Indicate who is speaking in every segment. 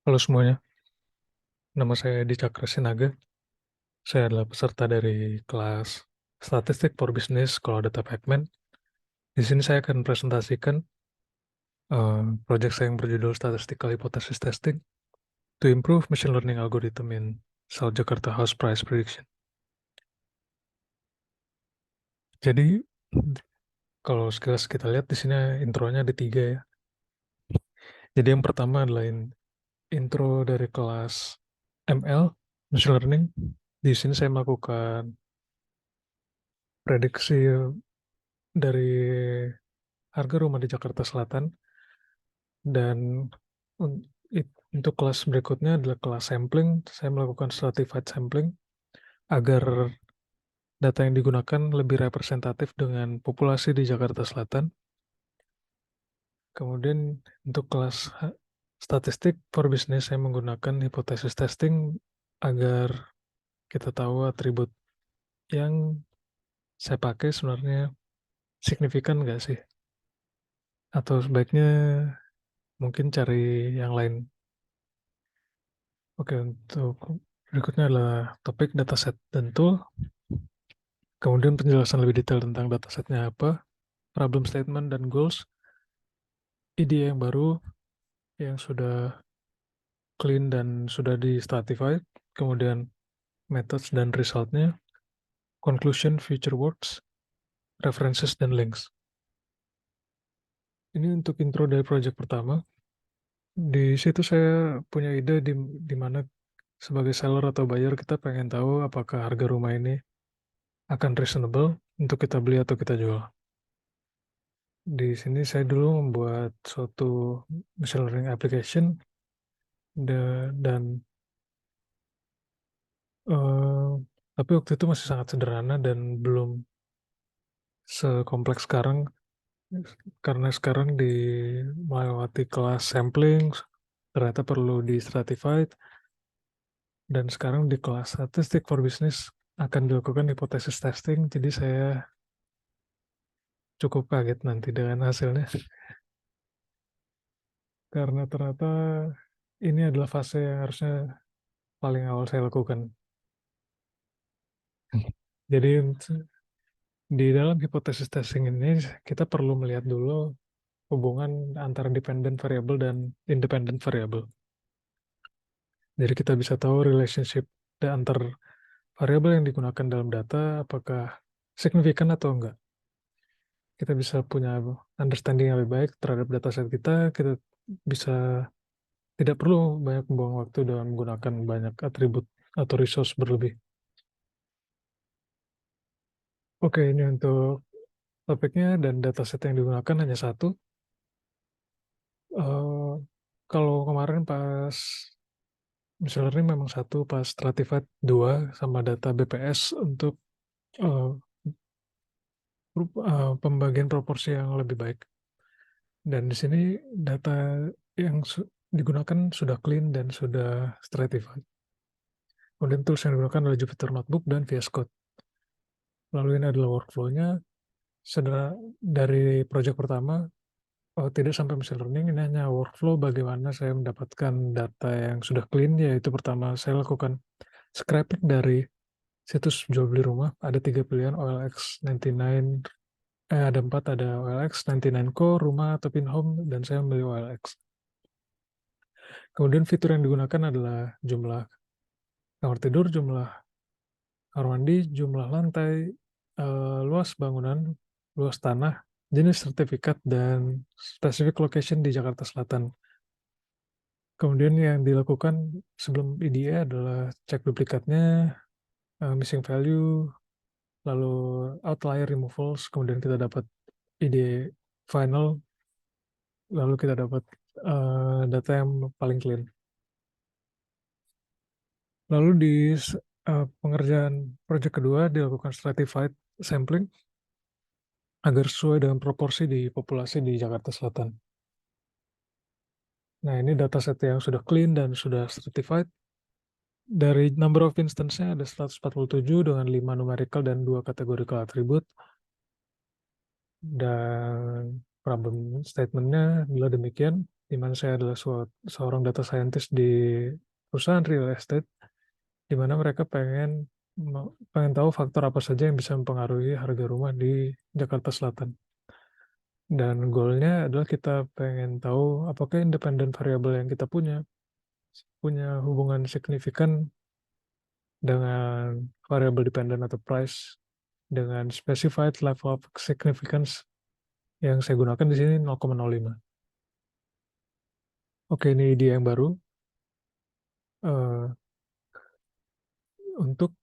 Speaker 1: Halo semuanya, nama saya Edi Cakra Sinaga. Saya adalah peserta dari kelas Statistik for Business Sekolah Data Pacman. Di sini saya akan presentasikan proyek saya yang berjudul Statistical Hypothesis Testing to Improve Machine Learning Algorithm in South Jakarta House Price Prediction. Jadi kalau sekilas kita lihat di sini intronya ada 3 ya. Jadi yang pertama adalah intro dari kelas ML, Machine Learning. Di sini saya melakukan prediksi dari harga rumah di Jakarta Selatan, dan untuk kelas berikutnya adalah kelas sampling. Saya melakukan stratified sampling agar data yang digunakan lebih representatif dengan populasi di Jakarta Selatan. Kemudian untuk kelas statistik for business saya menggunakan hipotesis testing agar kita tahu atribut yang saya pakai sebenarnya signifikan nggak sih, atau sebaiknya mungkin cari yang lain. Oke, untuk berikutnya adalah topik dataset dan tool. Kemudian penjelasan lebih detail tentang datasetnya apa, problem statement dan goals, ide yang baru yang sudah clean dan sudah di stratify, kemudian methods dan resultnya, conclusion, future works, references, dan links. Ini untuk intro dari project pertama. Di situ saya punya ide di mana sebagai seller atau buyer kita pengen tahu apakah harga rumah ini akan reasonable untuk kita beli atau kita jual. Di sini saya dulu membuat suatu machine learning application dan eh, tapi waktu itu masih sangat sederhana dan belum sekompleks sekarang, karena sekarang di melewati kelas sampling ternyata perlu di stratified, dan sekarang di kelas statistik for business akan dilakukan hipotesis testing. Jadi saya cukup kaget nanti dengan hasilnya karena ternyata ini adalah fase yang harusnya paling awal saya lakukan. Jadi di dalam hipotesis testing ini kita perlu melihat dulu hubungan antara dependent variable dan independent variable. Jadi kita bisa tahu relationship antar variabel yang digunakan dalam data apakah signifikan atau enggak. Kita bisa punya understanding yang lebih baik terhadap dataset kita. Kita bisa tidak perlu banyak membuang waktu dalam menggunakan banyak atribut atau resource berlebih. Oke, ini untuk topiknya, dan dataset yang digunakan hanya satu. Eh, Kalau kemarin pas machine learning memang satu, pas stratified dua, sama data BPS untuk eh, pembagian proporsi yang lebih baik. Dan di sini data yang digunakan sudah clean dan sudah stratified. Kemudian tools yang digunakan adalah Jupyter Notebook dan VS Code. Lalu ini adalah workflow-nya. Sederhana dari project pertama, tidak sampai machine learning, ini hanya workflow bagaimana saya mendapatkan data yang sudah clean, yaitu pertama saya lakukan scraping dari situs jual beli rumah. Ada 3 pilihan, OLX 99, ada 4, ada OLX 99Co, rumah, atau Pinhome, dan saya memilih OLX. Kemudian fitur yang digunakan adalah jumlah kamar tidur, jumlah kamar mandi, jumlah lantai, luas bangunan, luas tanah, jenis sertifikat, dan specific location di Jakarta Selatan. Kemudian yang dilakukan sebelum EDA adalah cek duplikatnya, missing value, lalu outlier removals, kemudian kita dapat EDA final, lalu kita dapat data yang paling clean. Lalu di pengerjaan project kedua dilakukan stratified sampling agar sesuai dengan proporsi di populasi di Jakarta Selatan. Nah, ini dataset yang sudah clean dan sudah stratified. Dari number of instance-nya ada 147 dengan 5 numerical dan 2 categorical attribute. Dan problem statement-nya adalah demikian, di mana saya adalah seorang data scientist di perusahaan real estate, di mana mereka pengen tahu faktor apa saja yang bisa mempengaruhi harga rumah di Jakarta Selatan. Dan goalnya adalah kita pengen tahu apakah independent variable yang kita punya hubungan signifikan dengan variable dependent atau price dengan specified level of significance yang saya gunakan di sini 0,05. Oke, ini ide yang baru. Untuk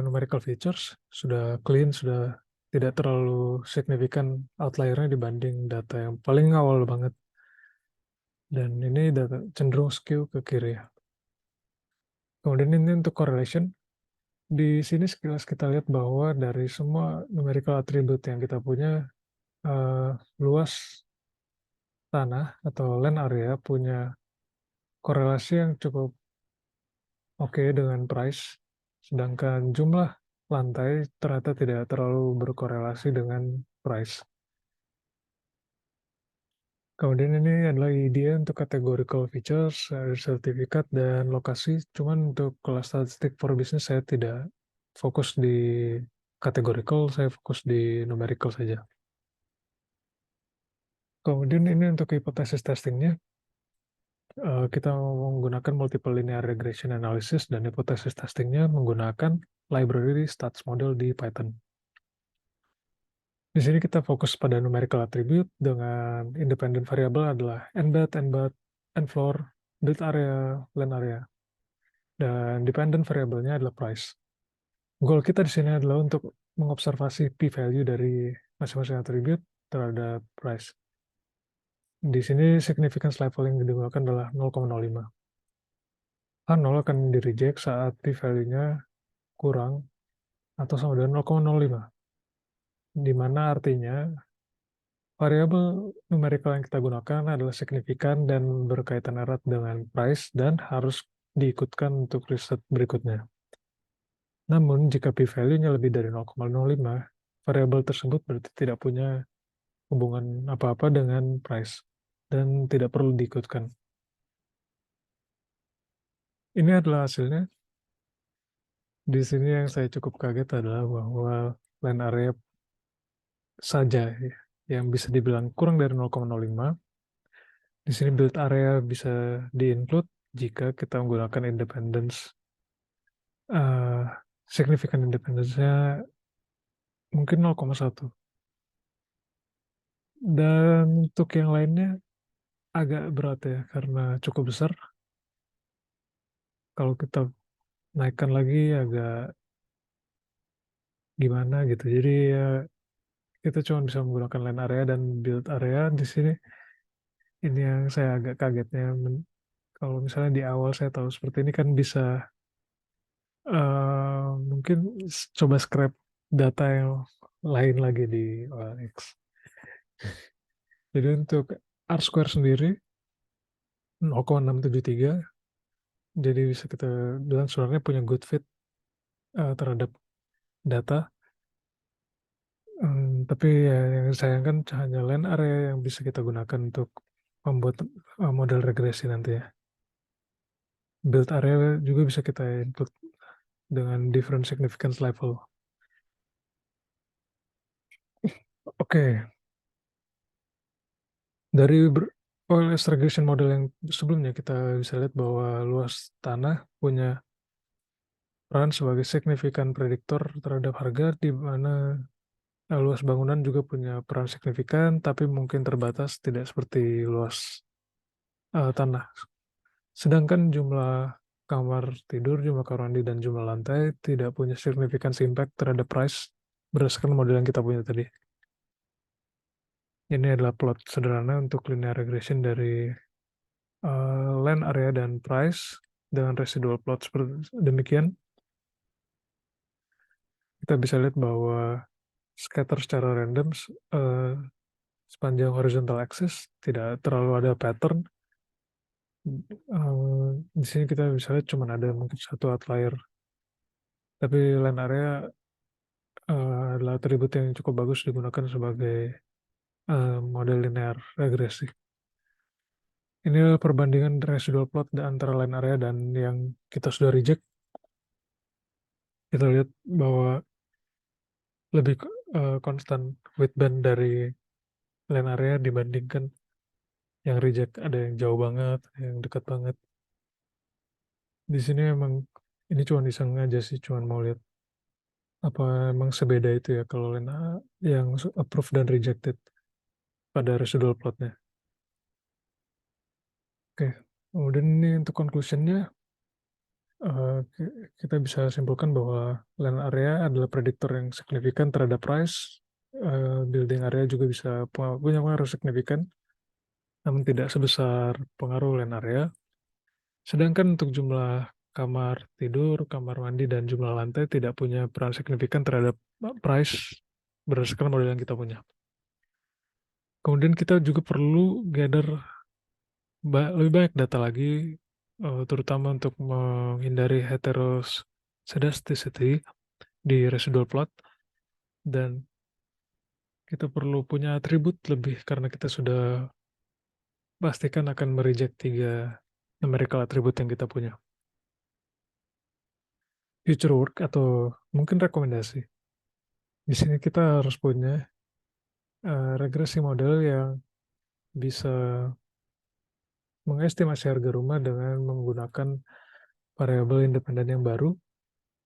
Speaker 1: numerical features sudah clean, sudah tidak terlalu signifikan outliernya dibanding data yang paling awal banget. Dan ini data cenderung skew ke kiri ya. Kemudian ini untuk correlation. Di sini sekilas kita lihat bahwa dari semua numerical attribute yang kita punya, luas tanah atau land area punya korelasi yang cukup oke dengan price, sedangkan jumlah lantai ternyata tidak terlalu berkorelasi dengan price. Kemudian ini adalah ide untuk categorical features, sertifikat, dan lokasi. Cuman untuk kelas statistik for business saya tidak fokus di categorical, saya fokus di numerical saja. Kemudian ini untuk hipotesis testingnya, kita menggunakan multiple linear regression analysis dan hipotesis testingnya menggunakan library stats model di Python. Di sini kita fokus pada numerical attribute dengan independent variable adalah nbed, nfloor, build area, land area. Dan dependent variable-nya adalah price. Goal kita di sini adalah untuk mengobservasi p-value dari masing-masing attribute terhadap price. Di sini significance level yang digunakan adalah 0,05. A0 akan di-reject saat p-value-nya kurang atau sama dengan 0,05. Di mana artinya variabel numerical yang kita gunakan adalah signifikan dan berkaitan erat dengan price dan harus diikutkan untuk riset berikutnya. Namun, jika p-value-nya lebih dari 0,05, variabel tersebut berarti tidak punya hubungan apa-apa dengan price dan tidak perlu diikutkan. Ini adalah hasilnya. Di sini yang saya cukup kaget adalah bahwa land area saja yang bisa dibilang kurang dari 0,05. Di sini build area bisa di-include jika kita menggunakan independence. Significant independence-nya mungkin 0,1. Dan untuk yang lainnya agak berat ya, karena cukup besar. Kalau kita naikkan lagi agak gimana gitu. Jadi ya kita cuma bisa menggunakan land area dan build area di sini. Ini yang saya agak kagetnya. Kalau misalnya di awal saya tahu seperti ini kan bisa mungkin coba scrap data yang lain lagi di OLX. Jadi untuk R-square sendiri 0,673, jadi bisa kita bilang sebenarnya punya good fit terhadap data. Tapi ya, yang disayangkan hanya land area yang bisa kita gunakan untuk membuat model regresi nanti ya. Build area juga bisa kita include dengan different significance level. Oke, dari OLS regression model yang sebelumnya kita bisa lihat bahwa luas tanah punya peran sebagai signifikan prediktor terhadap harga, di mana luas bangunan juga punya peran signifikan, tapi mungkin terbatas, tidak seperti luas tanah. Sedangkan jumlah kamar tidur, jumlah kamar mandi, dan jumlah lantai tidak punya significant impact terhadap price berdasarkan model yang kita punya tadi. Ini adalah plot sederhana untuk linear regression dari land area dan price dengan residual plot seperti demikian. Kita bisa lihat bahwa scatter secara random sepanjang horizontal axis, tidak terlalu ada pattern. Di sini kita bisa lihat cuma ada mungkin satu outlier, tapi land area adalah atribut yang cukup bagus digunakan sebagai model linear regresi. Ini adalah perbandingan residual plot antara line area dan yang kita sudah reject. Kita lihat bahwa lebih konstan widthband dari line area dibandingkan yang reject. Ada yang jauh banget, yang dekat banget. Di sini emang ini cuma iseng aja sih, cuma mau lihat apa emang sebeda itu ya kalau line yang approved dan rejected pada residual plotnya. Oke, kemudian ini untuk conclusionnya, kita bisa simpulkan bahwa land area adalah prediktor yang signifikan terhadap price. Building area juga bisa punya pengaruh signifikan, namun tidak sebesar pengaruh land area. Sedangkan untuk jumlah kamar tidur, kamar mandi, dan jumlah lantai tidak punya peran signifikan terhadap price berdasarkan model yang kita punya. Kemudian kita juga perlu gather lebih banyak data lagi, terutama untuk menghindari heteroscedasticity di residual plot, dan kita perlu punya atribut lebih karena kita sudah pastikan akan mereject 3 numerical atribut yang kita punya. Future work atau mungkin rekomendasi. Di sini kita harus punya regresi model yang bisa mengestimasi harga rumah dengan menggunakan variabel independen yang baru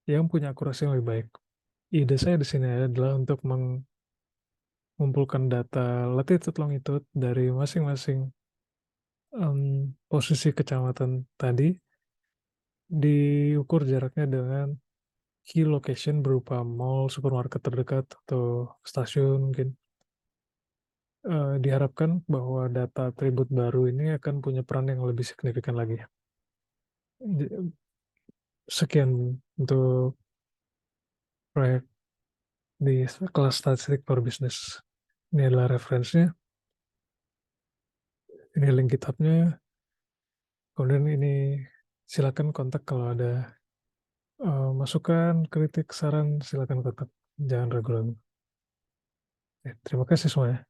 Speaker 1: yang punya akurasi yang lebih baik. Ide saya di sini adalah untuk mengumpulkan data latitude longitude dari masing-masing posisi kecamatan tadi, diukur jaraknya dengan key location berupa mall, supermarket terdekat, atau stasiun mungkin. Diharapkan bahwa data atribut baru ini akan punya peran yang lebih signifikan lagi. Sekian untuk proyek di kelas statistik for business. Ini adalah referensinya. Ini link GitHub-nya. Kemudian ini silakan kontak kalau ada masukan, kritik, saran, silakan kontak. Jangan ragu-ragu. Terima kasih semuanya.